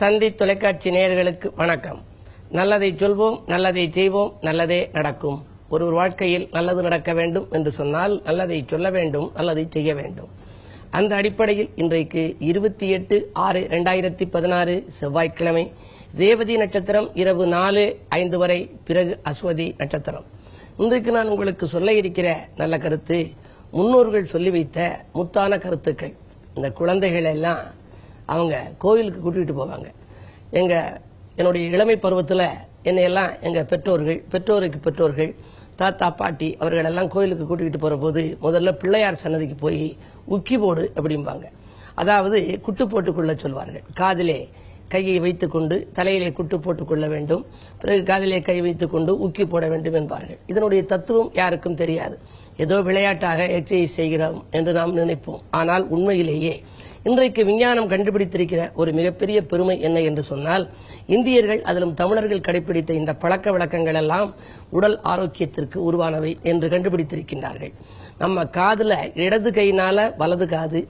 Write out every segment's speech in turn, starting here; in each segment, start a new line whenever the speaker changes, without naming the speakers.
தந்தி தொலைக்காட்சி நேயர்களுக்கு வணக்கம். நல்லதை சொல்வோம், நல்லதை செய்வோம், நல்லதே நடக்கும். ஒரு வாழ்க்கையில் நல்லது நடக்க வேண்டும் என்று சொன்னால் நல்லதை சொல்ல வேண்டும், நல்லதை செய்ய வேண்டும். அந்த அடிப்படையில் இன்றைக்கு 28/6/2016 செவ்வாய்க்கிழமை, ரேவதி நட்சத்திரம் இரவு 4:05 வரை, பிறகு அஸ்வதி நட்சத்திரம். இன்றைக்கு நான் உங்களுக்கு சொல்ல இருக்கிற நல்ல கருத்து, முன்னோர்கள் சொல்லி வைத்த முத்தான கருத்துக்கள். இந்த குழந்தைகள் எல்லாம் அவங்க கோயிலுக்கு கூட்டிட்டு போவாங்க. என்னுடைய இளமை பருவத்தில் என்னையெல்லாம் எங்க பெற்றோர்கள் தாத்தா பாட்டி அவர்கள் எல்லாம் கோயிலுக்கு கூட்டிகிட்டு போற போது முதல்ல பிள்ளையார் சன்னதிக்கு போய் உக்கி போடு அப்படிம்பாங்க. அதாவது குட்டு போட்டுக்கொள்ள சொல்வார்கள். காதிலே கையை வைத்துக் கொண்டு தலையிலே குட்டு போட்டுக் கொள்ள வேண்டும், பிறகு காதிலே கை வைத்துக் கொண்டு உக்கி போட வேண்டும் என்பார்கள். இதனுடைய தத்துவம் யாருக்கும் தெரியாது. ஏதோ விளையாட்டாக எக்ஸசைஸ் செய்கிறோம் என்று நாம் நினைப்போம். ஆனால் உண்மையிலேயே இன்றைக்கு விஞ்ஞானம் கண்டுபிடித்திருக்கிற ஒரு மிகப்பெரிய பெருமை என்ன என்று சொன்னால், இந்தியர்கள் அதிலும் தமிழர்கள் கடைபிடித்த இந்த பழக்க வழக்கங்கள் எல்லாம் உடல் ஆரோக்கியத்திற்கு உருவானவை என்று கண்டுபிடித்திருக்கின்றார்கள். நம்ம காதுல இடது கையினால வலது காது,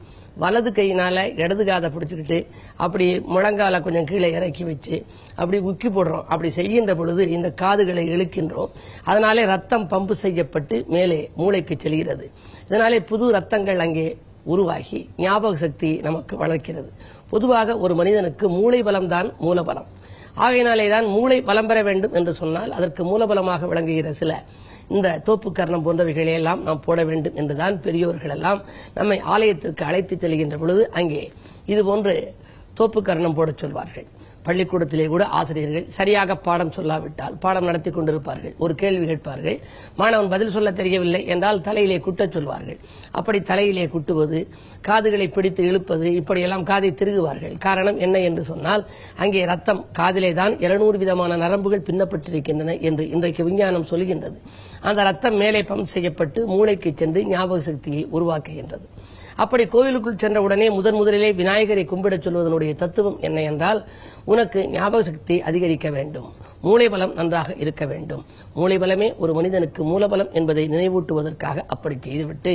வலது கையினால இடது காதை பிடிச்சுக்கிட்டு அப்படி முழங்கால கொஞ்சம் கீழே இறக்கி வச்சு அப்படி உக்கி போடுறோம். அப்படி செய்கின்ற பொழுது இந்த காதுகளை இழுக்கின்றோம். அதனாலே ரத்தம் பம்பு செய்யப்பட்டு மேலே மூளைக்கு செல்கிறது. இதனாலே புது ரத்தங்கள் அங்கே உருவாகி ஞாபக சக்தி நமக்கு வளர்க்கிறது. பொதுவாக ஒரு மனிதனுக்கு மூளை பலம்தான் மூலபலம். ஆகையினாலேதான் மூளை பலம் பெற வேண்டும் என்று சொன்னால் அதற்கு மூலபலமாக விளங்குகிற சில இந்த தோப்புக்கரணம் போன்றவைகளை எல்லாம் நாம் போட வேண்டும் என்றுதான் பெரியோர்கள் எல்லாம் நம்மை ஆலயத்திற்கு அழைத்து செல்கின்ற பொழுது அங்கே இது போன்று தோப்புக்கரணம் போட சொல்வார்கள். பள்ளிக்கூடத்திலே கூட ஆசிரியர்கள் சரியாக பாடம் சொல்லாவிட்டால் பாடம் நடத்தி கொண்டிருப்பார்கள். ஒரு கேள்வி கேட்பார்கள், மாணவன் பதில் சொல்ல தெரியவில்லை என்றால் தலையிலே குட்டச் சொல்வார்கள். அப்படி தலையிலே குட்டுவது, காதுகளை பிடித்து இழுப்பது, இப்படியெல்லாம் காதை திருகுவார்கள். காரணம் என்ன என்று சொன்னால், அங்கே ரத்தம் காதிலே தான் 700 விதமான நரம்புகள் பின்னப்பட்டிருக்கின்றன என்று இன்றைக்கு விஞ்ஞானம் சொல்கின்றது. அந்த ரத்தம் மேலே பம்ப் செய்யப்பட்டு மூளைக்கு சென்று ஞாபக சக்தியை உருவாக்குகின்றது. அப்படி கோயிலுக்குள் சென்ற உடனே முதலிலே விநாயகரை கும்பிடச் சொல்வதனுடைய தத்துவம் என்ன என்றால், உனக்கு ஞாபக சக்தி அதிகரிக்க வேண்டும், மூளை பலம் நன்றாக இருக்க வேண்டும். மூளை பலமே ஒரு மனிதனுக்கு மூலபலம் என்பதை நினைவூட்டுவதற்காக அப்படி செய்துவிட்டு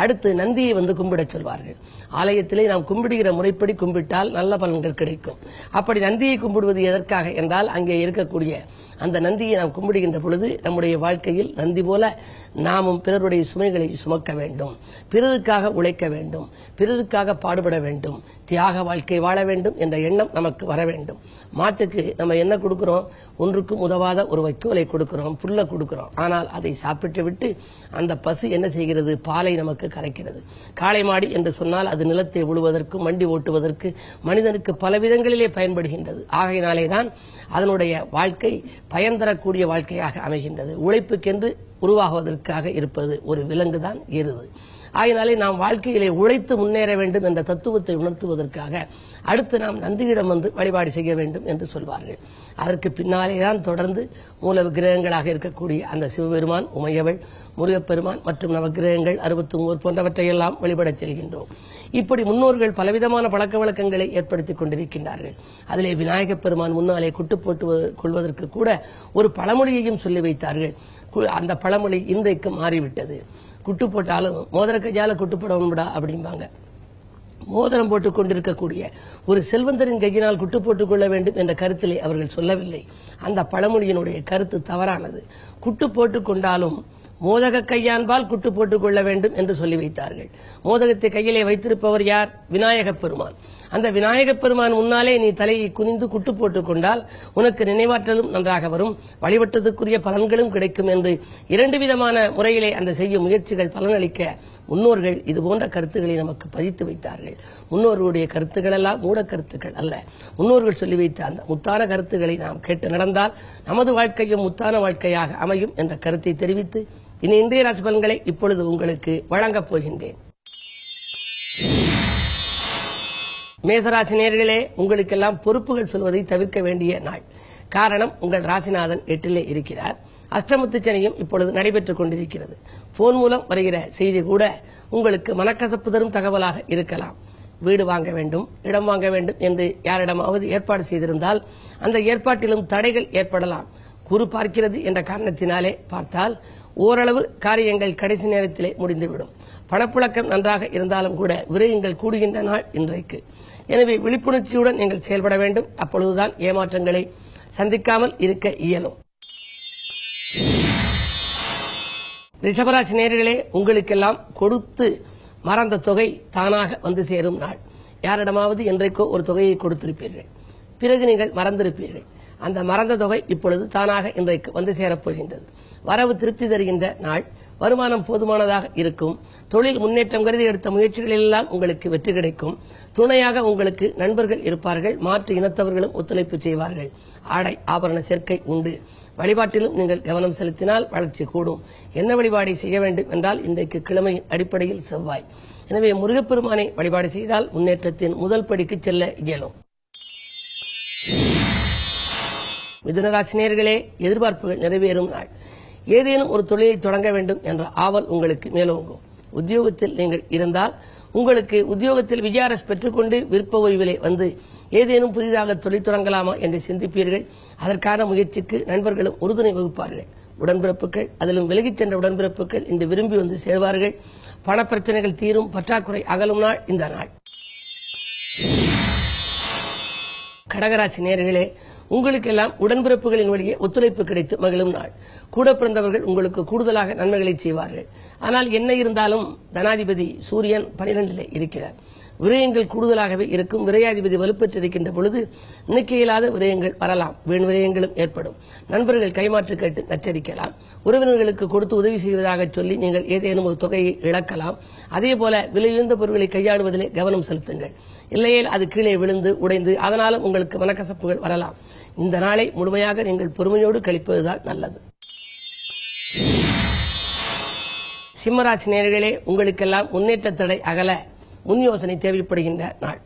அடுத்து நந்தியை வந்து கும்பிடச் சொல்வார்கள். ஆலயத்திலே நாம் கும்பிடுகிற முறைப்படி கும்பிட்டால் நல்ல பலன்கள் கிடைக்கும். அப்படி நந்தியை கும்பிடுவது எதற்காக என்றால், அங்கே இருக்கக்கூடிய அந்த நந்தியை நாம் கும்பிடுகின்ற பொழுது நம்முடைய வாழ்க்கையில் நந்தி போல நாமும் பிறருடைய சுமைகளை சுமக்க வேண்டும், பிறருக்காக உழைக்க வேண்டும், பிறருக்காக பாடுபட வேண்டும், தியாக வாழ்க்கை வாழ வேண்டும் என்ற எண்ணம் நமக்கு வர வேண்டும். மாட்டுக்கு நம்ம என்ன கொடுக்கிறோம்? ஒன்றுக்கும் உதவாத ஒரு வைக்கோலை கொடுக்கிறோம், புல்ல கொடுக்கிறோம். ஆனால் அதை சாப்பிட்டு விட்டு அந்த பசு என்ன செய்கிறது? பாலை நமக்கு கரைக்கிறது. காளை மாடி என்று சொன்னால் அது நிலத்தை உழுவதற்கு, மண்டி ஓட்டுவதற்கு, மனிதனுக்கு பல விதங்களிலே பயன்படுகின்றது. ஆகையினாலேதான் அதனுடைய வாழ்க்கை பயன் தரக்கூடிய வாழ்க்கையாக அமைகின்றது. உழைப்புக்கென்று உருவாகுவதற்காக இருப்பது ஒரு விலங்குதான் எருது. ஆகினாலே நாம் வாழ்க்கையிலே உழைத்து முன்னேற வேண்டும் என்ற தத்துவத்தை உணர்த்துவதற்காக அடுத்து நாம் நந்தியிடம் வந்து வழிபாடு செய்ய வேண்டும் என்று சொல்வார்கள். அதற்கு பின்னாலேதான் தொடர்ந்து மூல விக்கிரகங்களாக இருக்கக்கூடிய அந்த சிவபெருமான், உமையவள், முருகப்பெருமான் மற்றும் நவகிரகங்கள் 63 போன்றவற்றையெல்லாம் வழிபடச் செல்கின்றோம். இப்படி முன்னோர்கள் பலவிதமான பழக்க வழக்கங்களை ஏற்படுத்திக் கொண்டிருக்கின்றார்கள். அதிலே விநாயகப் பெருமான் முன்னாலே குட்டு போட்டு கொள்வதற்கு கூட ஒரு பழமொழியையும் சொல்லி வைத்தார்கள். அந்த பழமொழி இன்றைக்கு மாறிவிட்டது. குட்டு போட்டாலும் மோதிர கையால குட்டு போடணும்டா அப்படிம்பாங்க. மோதிரம் போட்டுக் கொண்டிருக்கக்கூடிய ஒரு செல்வந்தரின் கையினால் குட்டு போட்டுக் கொள்ள வேண்டும் என்ற கருத்திலே அவர்கள் சொல்லவில்லை. அந்த பழமொழியினுடைய கருத்து தவறானது. குட்டு போட்டுக் கொண்டாலும் மோதக கையான்பால் குட்டு போட்டுக் கொள்ள வேண்டும் என்று சொல்லி வைத்தார்கள். மோதகத்தை கையிலே வைத்திருப்பவர் யார்? விநாயகப் பெருமான். அந்த விநாயகப் பெருமான் முன்னாலே நீ தலையை குனிந்து குட்டு போட்டுக் கொண்டால் உனக்கு நினைவாற்றலும் நன்றாக வரும், வழிபட்டதுக்குரிய பலன்களும் கிடைக்கும் என்று 2 விதமான முறையிலே அந்த செய்யும் முயற்சிகள் பலனளிக்க முன்னோர்கள் இது போன்ற கருத்துக்களை நமக்கு பதித்து வைத்தார்கள். முன்னோர்களுடைய கருத்துக்கள் எல்லாம் மூட கருத்துக்கள் அல்ல. முன்னோர்கள் சொல்லி வைத்த அந்த முத்தான கருத்துக்களை நாம் கேட்டு நடந்தால் நமது வாழ்க்கையும் முத்தான வாழ்க்கையாக அமையும் என்ற கருத்தை தெரிவித்து இனி இன்றைய ராசி பலன்களை இப்பொழுது உங்களுக்கு வழங்கப் போகின்றேன். மேசராசி நேயர்களே, உங்களுக்கெல்லாம் பொறுப்புகள் சொல்வதை தவிர்க்க வேண்டிய நாள். காரணம், உங்கள் ராசிநாதன் 8லே இருக்கிறார். அஷ்டமத்து சனியும் இப்பொழுது நடைபெற்றுக் கொண்டிருக்கிறது. போன் மூலம் வருகிற செய்தி கூட உங்களுக்கு மனக்கசப்பு தரும் தகவலாக இருக்கலாம். வீடு வாங்க வேண்டும், இடம் வாங்க வேண்டும் என்று யாரிடமாவது ஏற்பாடு செய்திருந்தால் அந்த ஏற்பாட்டிலும் தடைகள் ஏற்படலாம். குரு பார்க்கிறது என்ற காரணத்தினாலே பார்த்தால் ஓரளவு காரியங்கள் கடைசி நேரத்திலே முடிந்துவிடும். பணப்புழக்கம் நன்றாக இருந்தாலும் கூட விரயங்கள் கூடுகின்ற நாள் இன்றைக்கு. எனவே விழிப்புணர்ச்சியுடன் நீங்கள் செயல்பட வேண்டும். அப்பொழுதுதான் ஏமாற்றங்களை சந்திக்காமல் இருக்க இயலும். ரிஷபராசி நேயர்களே, உங்களுக்கெல்லாம் கொடுத்து மறந்த தொகை தானாக வந்து சேரும் நாள். யாரிடமாவது என்றைக்கோ ஒரு தொகையை கொடுத்திருப்பீர்கள், பிறகு நீங்கள் மறந்திருப்பீர்கள். அந்த மறந்த தொகை இப்பொழுது தானாக இன்றைக்கு வந்து சேரப்போகின்றது. வரவு திருப்தி தருகின்ற நாள். வருமானம் போதுமானதாக இருக்கும். தொழில் முன்னேற்றம் கருதி எடுத்த முயற்சிகளில் எல்லாம் உங்களுக்கு வெற்றி கிடைக்கும். துணையாக உங்களுக்கு நண்பர்கள் இருப்பார்கள். மாற்று இனத்தவர்களும் ஒத்துழைப்பு செய்வார்கள். ஆடை ஆபரண சேர்க்கை உண்டு. வழிபாட்டிலும் நீங்கள் கவனம் செலுத்தினால் வளர்ச்சி கூடும். என்ன வழிபாடை செய்ய வேண்டும் என்றால், இன்றைக்கு கிழமையின் அடிப்படையில் செவ்வாய். எனவே முருகப்பெருமானை வழிபாடு செய்தால் முன்னேற்றத்தின் முதல் படிக்கு செல்ல இயலும். மிதுனராசி நேயர்களே, எதிர்பார்ப்புகள் நிறைவேறும் நாள். ஏதேனும் ஒரு தொழிலை தொடங்க வேண்டும் என்ற ஆவல் உங்களுக்கு மேலோங்கும். உத்தியோகத்தில் நீங்கள் இருந்தால் உங்களுக்கு உத்தியோகத்தில் விஜயாரஸ் பெற்றுக்கொண்டு விருப்ப ஓய்விலே வந்து ஏதேனும் புதிதாக தொழில் தொடங்கலாமா என்று சிந்திப்பீர்கள். அதற்கான முயற்சிக்கு நண்பர்களும் உறுதுணை வகுப்பார்கள். உடன்பிறப்புகள், அதிலும் விலகிச் சென்ற உடன்பிறப்புகள் இன்று விரும்பி வந்து சேர்வார்கள். பணப்பிரச்சனைகள் தீரும். பற்றாக்குறை அகலும் நாள் இந்த நாள். கடகராசி நேயர்களே, உங்களுக்கெல்லாம் உடன்பிறப்புகளின் வழியே ஒத்துழைப்பு கிடைத்து மகிழும் நாள். கூட பிறந்தவர்கள் உங்களுக்கு கூடுதலாக நன்மைகளை செய்வார்கள். ஆனால் என்ன இருந்தாலும் தனாதிபதி சூரியன் 12 இருக்கிறார். விரயங்கள் கூடுதலாகவே இருக்கும். விரையாதிபதி வலுப்பெற்றிருக்கின்ற பொழுது நினைக்கையில்லாத விரயங்கள் வரலாம். வீண் விரயங்களும் ஏற்படும். நண்பர்கள் கைமாற்று கேட்டு நச்சரிக்கலாம். உறவினர்களுக்கு கொடுத்து உதவி செய்வதாக சொல்லி நீங்கள் ஏதேனும் ஒரு தொகையை இழக்கலாம். அதேபோல விலையுயர்ந்த பொருட்களை கையாளுவதிலே கவனம் செலுத்துங்கள். இல்லையேல் அது கீழே விழுந்து உடைந்து அதனாலும் உங்களுக்கு மனக்கசப்புகள் வரலாம். இந்த நாளை முழுமையாக நீங்கள் பொறுமையோடு கழிப்பதுதான் நல்லது. சிம்மராசி நேயர்களே, உங்களுக்கெல்லாம் முன்னேற்ற தடை அகல முன் யோசனை தேவைப்படுகின்ற நாள்.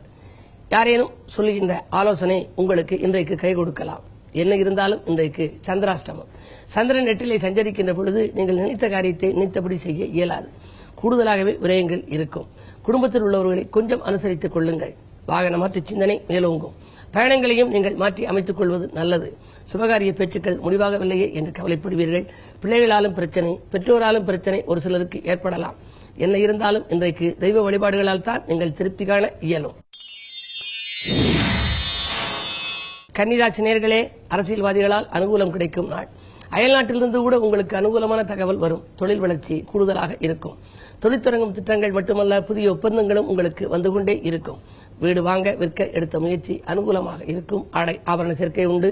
யாரேனும் சொல்லுகின்ற ஆலோசனை உங்களுக்கு இன்றைக்கு கை கொடுக்கலாம். என்ன இருந்தாலும் இன்றைக்கு சந்திராஷ்டமம். சந்திரன் 8 சஞ்சரிக்கின்ற பொழுது நீங்கள் நினைத்த காரியத்தை நினைத்தபடி செய்ய இயலாது. கூடுதலாகவே விரயங்கள் இருக்கும். குடும்பத்தில் உள்ளவர்களை கொஞ்சம் அனுசரித்துக் கொள்ளுங்கள். வாகன மாற்று சிந்தனை மேலோங்கும். பயணங்களையும் நீங்கள் மாற்றி அமைத்துக் கொள்வது நல்லது. சுபகாரிய பேச்சுக்கள் முடிவாகவில்லையே என்று கவலைப்படுவீர்கள். பிள்ளைகளாலும் பிரச்சனை, பெற்றோராலும் பிரச்சனை ஒரு சிலருக்கு ஏற்படலாம். என்ன இருந்தாலும் இன்றைக்கு தெய்வ வழிபாடுகளால் தான் நீங்கள் திருப்தி காண இயலும். கன்னிராசி நேயர்களே, அரசியல்வாதிகளால் அனுகூலம் கிடைக்கும் நாள். அயல்நாட்டிலிருந்து கூட உங்களுக்கு அனுகூலமான தகவல் வரும். தொழில் வளர்ச்சி கூடுதலாக இருக்கும். தொழில் தொடங்கும் திட்டங்கள் மட்டுமல்ல, புதிய ஒப்பந்தங்களும் உங்களுக்கு வந்து கொண்டே இருக்கும். வீடு வாங்க விற்க எடுத்த முயற்சி அனுகூலமாக இருக்கும். ஆடை ஆபரண சேர்க்கை உண்டு.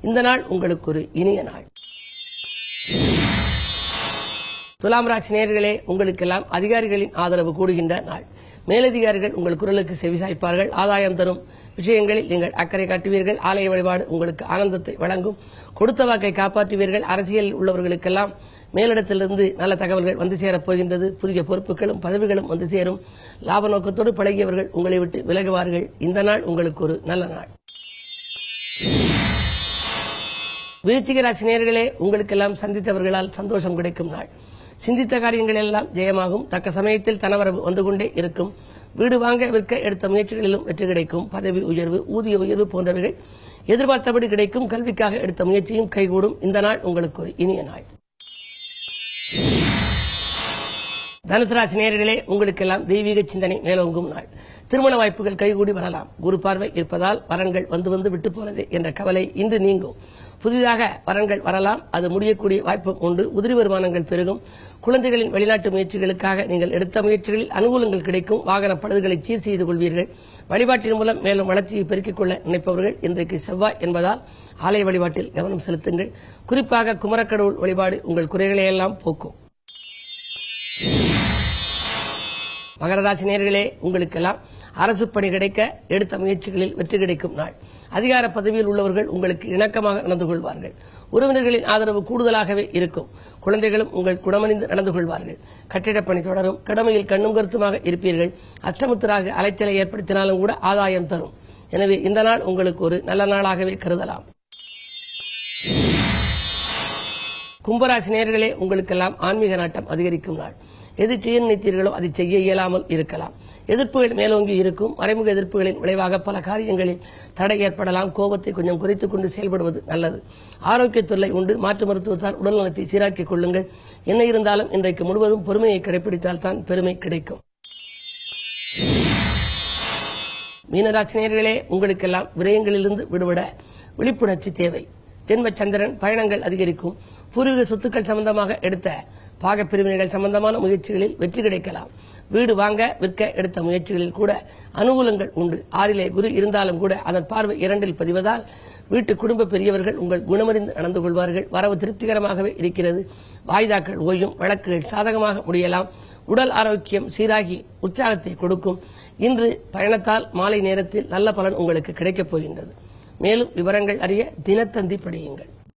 இந்த நாள் உங்களுக்கு ஒரு இனிய நாள். துலாம் ராசி நேயர்களே, உங்களுக்கெல்லாம் அதிகாரிகளின் ஆதரவு கூடுகின்ற நாள். மேலதிகாரிகள் உங்கள் குரலுக்கு செவிசாய்ப்பார்கள். ஆதாயம் தரும் விஷயங்களில் நீங்கள் அக்கறை காட்டுவீர்கள். ஆலய வழிபாடு உங்களுக்கு ஆனந்தத்தை வழங்கும். கொடுத்த வாக்கை காப்பாற்றுவீர்கள். அரசியலில் உள்ளவர்களுக்கெல்லாம் மேலிடத்திலிருந்து நல்ல தகவல்கள் வந்து சேரப் போகின்றது. புதிய பொறுப்புகளும் பதவிகளும் வந்து சேரும். லாப நோக்கத்தோடு பழகியவர்கள் உங்களை விட்டு விலகுவார்கள். இந்த நாள் உங்களுக்கு ஒரு நல்ல நாள். விருச்சிக ராசி நேயர்களே, உங்களுக்கெல்லாம் சந்தித்தவர்களால் சந்தோஷம் கிடைக்கும் நாள். சிந்தித்த காரியங்கள் எல்லாம் ஜெயமாகும். தக்க சமயத்தில் தனவரவு வந்து கொண்டே இருக்கும். வீடு வாங்க விற்க எடுத்த முயற்சிகளிலும் வெற்றி கிடைக்கும். பதவி உயர்வு, ஊதிய உயர்வு போன்றவைகள் எதிர்பார்த்தபடி கிடைக்கும். கல்விக்காக எடுத்த முயற்சியும் கைகூடும். இந்த நாள் உங்களுக்கு ஒரு இனிய நாள். தனுசு ராசி நேயர்களே, உங்களுக்கெல்லாம் தெய்வீக சிந்தனை மேலோங்கும் நாள். திருமண வாய்ப்புகள் கைகூடி வரலாம். குரு பார்வை இருப்பதால் வரன்கள் வந்து விட்டு போனது என்ற கவலை இன்று நீங்கும். புதிதாக வரன்கள் வரலாம். அது முடியக்கூடிய வாய்ப்பும் உண்டு. உதிரி வருமானங்கள் பெருகும். குழந்தைகளின் வெளிநாட்டு முயற்சிகளுக்காக நீங்கள் எடுத்த முயற்சிகளில் அனுகூலங்கள் கிடைக்கும். வாகன பழுதுகளை சீர் செய்து கொள்வீர்கள். வழிபாட்டின் மூலம் மேலும் வளர்ச்சியை பெருக்கிக் கொள்ள நினைப்பவர்கள் இன்றைக்கு செவ்வாய் என்பதால் ஆலய வழிபாட்டில் கவனம் செலுத்துங்கள். குறிப்பாக குமரக்கடவுள் வழிபாடு உங்கள் குறைகளை எல்லாம் போக்கும். மகர ராசி நேயர்களே, உங்களுக்கெல்லாம் அரசு பணி கிடைக்க எடுத்த முயற்சிகளில் வெற்றி கிடைக்கும் நாள். அதிகார பதவியில் உள்ளவர்கள் உங்களுக்கு இணக்கமாக நடந்து கொள்வார்கள். உறவினர்களின் ஆதரவு கூடுதலாகவே இருக்கும். குழந்தைகளும் உங்கள் குணமணிந்து நடந்து கொள்வார்கள். கட்டிடப் பணி தொடரும். கடமையில் கண்ணும் கருத்துமாக இருப்பீர்கள். அஷ்டமுத்தராக அலைச்சலை ஏற்படுத்தினாலும் கூட ஆதாயம் தரும். எனவே இந்த நாள் உங்களுக்கு ஒரு நல்ல நாளாகவே கருதலாம். கும்பராசி நேயர்களே, உங்களுக்கெல்லாம் ஆன்மீக நாட்டம் அதிகரிக்கும் நாள். எது செய்ய நினைத்தீர்களோ அதை செய்ய இயலாமல் இருக்கலாம். எதிர்ப்புகள் மேலோங்கி இருக்கும். மறைமுக எதிர்ப்புகளின் விளைவாக பல காரியங்களில் தடை ஏற்படலாம். கோபத்தை கொஞ்சம் குறைத்துக் கொண்டு செயல்படுவது நல்லது. ஆரோக்கிய தொல்லை உண்டு. மாற்று மருத்துவத்தால் உடல் நலத்தை சீராக்கிக் கொள்ளுங்கள். என்ன இருந்தாலும் இன்றைக்கு முழுவதும் பொறுமையை கடைபிடித்தால் தான் பெருமை கிடைக்கும். மீனராசினியர்களே, உங்களுக்கெல்லாம் விரயங்களிலிருந்து விடுபட விழிப்புணர்ச்சி தேவை. ஜென்ம சந்திரன் பயணங்கள் அதிகரிக்கும். பூர்வீக சொத்துக்கள் சம்பந்தமாக எடுத்த பாகப்பிரிவினைகள் சம்பந்தமான முயற்சிகளில் வெற்றி கிடைக்கலாம். வீடு வாங்க விற்க எடுத்த முயற்சிகளில் கூட அனுகூலங்கள் உண்டு. 6லே குரு இருந்தாலும் கூட அதன் பார்வை 2ல் பதிவதால் வீட்டு குடும்ப பெரியவர்கள் உங்கள் குணமறிந்து நடந்து கொள்வார்கள். வரவு திருப்திகரமாகவே இருக்கிறது. வாய்தாக்கள் ஓயும். வழக்குகள் சாதகமாக முடியலாம். உடல் ஆரோக்கியம் சீராகி உற்சாகத்தை கொடுக்கும். இன்று பயணத்தால் மாலை நேரத்தில் நல்ல பலன் உங்களுக்கு கிடைக்கப் போகின்றது. மேலும் விவரங்கள் அறிய தினத்தந்தி படியுங்கள்.